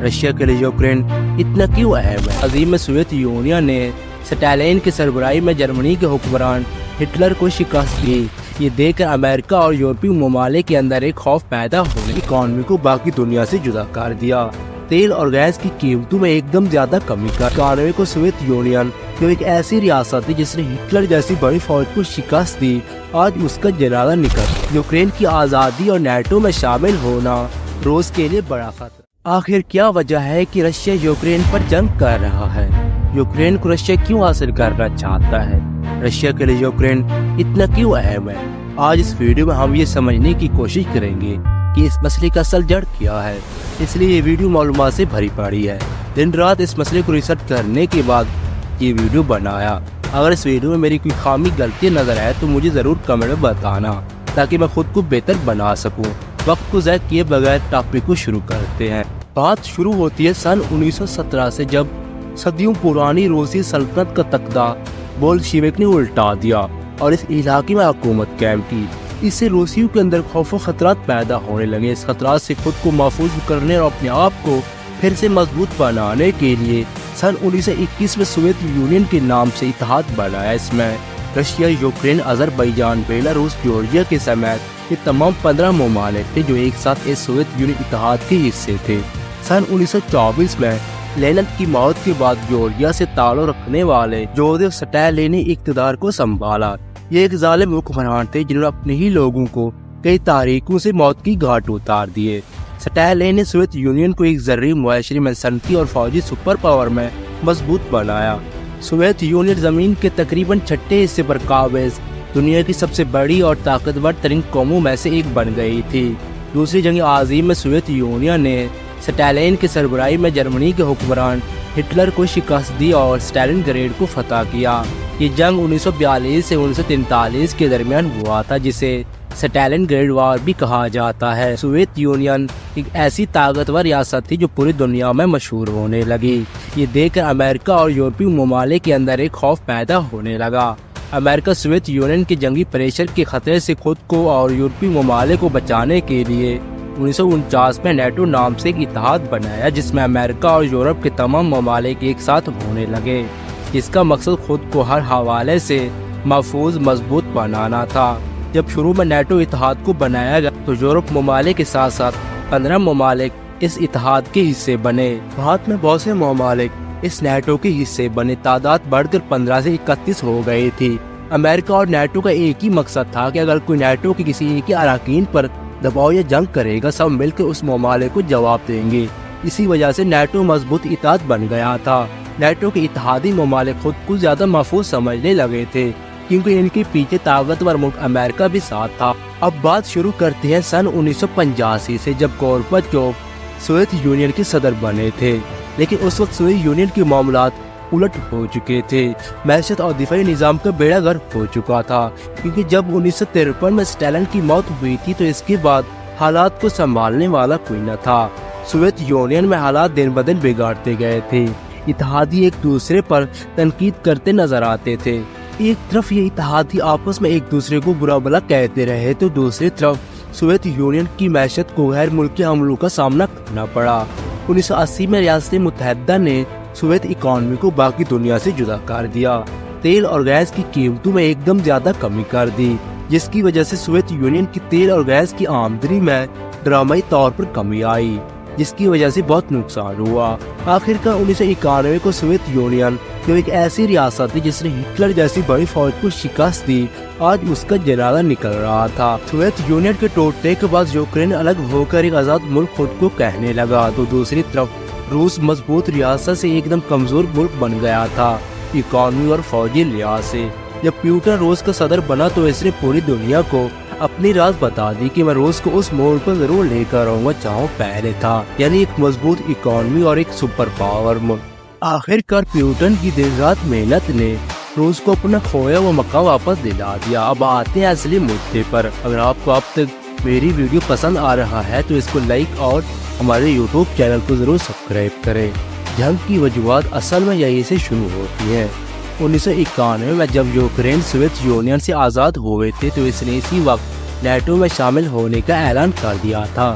Russia کے لیے Ukraine اتنا کیوں اہم ہے؟ عظیم سوویت یونین نے اسٹالین کی سربراہی میں جرمنی کے حکمران ہٹلر کو شکست دی۔ یہ دیکھ کر امریکہ اور یورپی ممالک کے اندر ایک خوف پیدا ہونے اکانومی کو باقی دنیا سے جدا کر دیا۔ تیل اور گیس کی قیمتوں میں ایک دم زیادہ کمی کر اکانومی کو سوویت یونین جو ایک ایسی ریاست تھی جس نے ہٹلر جیسی بڑی فوج کو شکست دی، آج اس کا جنازہ نکل۔ یوکرین کی آزادی اور نیٹو میں شامل ہونا روس کے لیے بڑا خطرہ۔ آخر کیا وجہ ہے کہ رشیا یوکرین پر جنگ کر رہا ہے؟ یوکرین کو رشیا کیوں حاصل کرنا چاہتا ہے؟ رشیا کے لیے یوکرین اتنا کیوں اہم ہے؟ آج اس ویڈیو میں ہم یہ سمجھنے کی کوشش کریں گے کہ اس مسئلے کا اصل جڑ کیا ہے۔ اس لیے یہ ویڈیو معلومات سے بھری پڑی ہے۔ دن رات اس مسئلے کو ریسرچ کرنے کے بعد یہ ویڈیو بنایا۔ اگر اس ویڈیو میں میری کوئی خامی غلطی نظر آئے تو مجھے ضرور کمنٹ میں بتانا تاکہ میں خود کو بہتر بنا سکوں۔ وقت کو ضائع کیے بغیر ٹاپک کو شروع کرتے ہیں۔ بات شروع ہوتی ہے سن 1917 سے، جب صدیوں پرانی روسی سلطنت کا تختہ بولشیوک نے الٹا دیا اور اس علاقے میں حکومت قائم کی۔ اس سے روسیوں کے اندر خوف و خطرات پیدا ہونے لگے۔ اس خطرات سے خود کو محفوظ کرنے اور اپنے آپ کو پھر سے مضبوط بنانے کے لیے سن 1921 میں سوویت یونین کے نام سے اتحاد بنایا۔ اس میں Russia, Ukraine, Azerbaijan, Belarus, Georgia کے سمیت یہ تمام 15 ممالک تھے جو ایک ساتھ اس سوویت یونین اتحاد کے حصے تھے۔ سن 1924 میں لینن کی موت کے بعد جارجیا سے تعلق رکھنے والے جوزف اسٹالین نے اقتدار کو سنبھالا۔ یہ ایک ظالم حکمران تھے جنہوں نے اپنے ہی لوگوں کو کئی تاریخوں سے موت کی گھاٹ اتار دیے۔ اسٹالین نے سوویت یونین کو ایک زرعی، معاشرتی، صنعتی اور فوجی سپر پاور میں مضبوط بنایا۔ سوویت یونین زمین کے تقریباً چھٹے حصے پر قابض دنیا کی سب سے بڑی اور طاقتور ترین قوموں میں سے ایک بن گئی تھی۔ دوسری جنگ عظیم میں سوویت یونین نے اسٹالین کی سربراہی میں جرمنی کے حکمران ہٹلر کو شکست دی اور اسٹالن گریڈ کو فتح کیا۔ یہ جنگ 1942 سے 1943 کے درمیان ہوا تھا، جسے اسٹالن گریڈ وار بھی کہا جاتا ہے۔ سوویت یونین ایک ایسی طاقتور ریاست تھی جو پوری دنیا میں مشہور ہونے لگی۔ یہ دیکھ کر امریکہ اور یورپی ممالک کے اندر ایک خوف پیدا ہونے لگا۔ امریکہ سوویت یونین کے جنگی پریشر کے خطرے سے خود کو اور یورپی ممالک کو بچانے کے لیے 1949 میں نیٹو نام سے ایک اتحاد بنایا، جس میں امریکہ اور یورپ کے تمام ممالک ایک ساتھ ہونے لگے، جس کا مقصد خود کو ہر حوالے سے محفوظ مضبوط بنانا تھا۔ جب شروع میں نیٹو اتحاد کو بنایا گیا تو یورپ ممالک کے ساتھ ساتھ 15 ممالک اس اتحاد کے حصے بنے۔ بعد میں بہت سے ممالک اس نیٹو کے حصے بنے، تعداد بڑھ کر 15 سے 31 ہو گئی تھی۔ امریکہ اور نیٹو کا ایک ہی مقصد تھا کہ اگر کوئی نیٹو کے کسی ایک اراکین پر دباؤ یا جنگ کرے گا، سب مل کر اس ممالک کو جواب دیں گے۔ اسی وجہ سے نیٹو مضبوط اتحاد بن گیا تھا۔ نیٹو کے اتحادی ممالک خود کو زیادہ محفوظ سمجھنے لگے تھے کیونکہ ان کے پیچھے طاقتور ملک امریکہ بھی ساتھ تھا۔ اب بات شروع کرتے ہیں سن 1985 سے، جب گورباچوف سوویت یونین کے صدر بنے تھے، لیکن اس وقت سوویت یونین کے معاملات الٹ ہو چکے تھے۔ معیشت اور دفاعی نظام کا بیڑا غرق ہو چکا تھا، کیونکہ جب 1953 میں اسٹالن کی موت ہوئی تھی تو اس کے بعد حالات کو سنبھالنے والا کوئی نہ تھا۔ سوویت یونین میں حالات دن بدن بگڑتے گئے تھے۔ اتحادی ایک دوسرے پر تنقید کرتے نظر آتے تھے۔ ایک طرف یہ اتحادی آپس میں ایک دوسرے کو برا بھلا کہتے رہے تو دوسری طرف سوویت یونین کی معیشت کو غیر ملکی حملوں کا سامنا کرنا پڑا۔ 1980 میں ریاست متحدہ نے سوویت اکانومی کو باقی دنیا سے جدا کر دیا۔ تیل اور گیس کی قیمتوں میں ایک دم زیادہ کمی کر دی، جس کی وجہ سے سوویت یونین کی تیل اور گیس کی آمدنی میں ڈرامائی طور پر کمی آئی، جس کی وجہ سے بہت نقصان ہوا۔ آخرکار 1991 کو سوویت یونین جو ایک ایسی ریاست تھی جس نے ہٹلر جیسی بڑی فوج کو شکست دی، آج اس کا جنازہ نکل رہا تھا۔ سوویت یونین کے ٹوٹنے کے بعد یوکرین الگ ہو کر ایک آزاد ملک خود کو کہنے لگا تو دوسری طرف روس مضبوط ریاست سے ایک دم کمزور ملک بن گیا تھا، اکانومی اور فوجی لحاظ سے۔ جب پیوٹن روس کا صدر بنا تو اس نے پوری دنیا کو اپنی راز بتا دی کہ میں روس کو اس موڑ پر ضرور لے کر آؤں گا جہاں پہلے تھا، یعنی ایک مضبوط اکانومی اور ایک سپر پاور ملک۔ آخرکار پیوٹن کی دن رات محنت نے روس کو اپنا کھویا ہوا مقام واپس دلا دیا۔ اب آتے ہیں اصلی مدعے پر۔ اگر آپ کو اب تک میری ویڈیو پسند آ رہا ہے تو اس کو لائک اور ہمارے یوٹیوب چینل کو ضرور سبسکرائب کریں۔ جنگ کی وجوہات اصل میں یہی سے شروع ہوتی ہیں۔ 1991 میں جب یوکرین سوویت یونین سے آزاد ہوئے تھے تو اس نے اسی وقت نیٹو میں شامل ہونے کا اعلان کر دیا تھا۔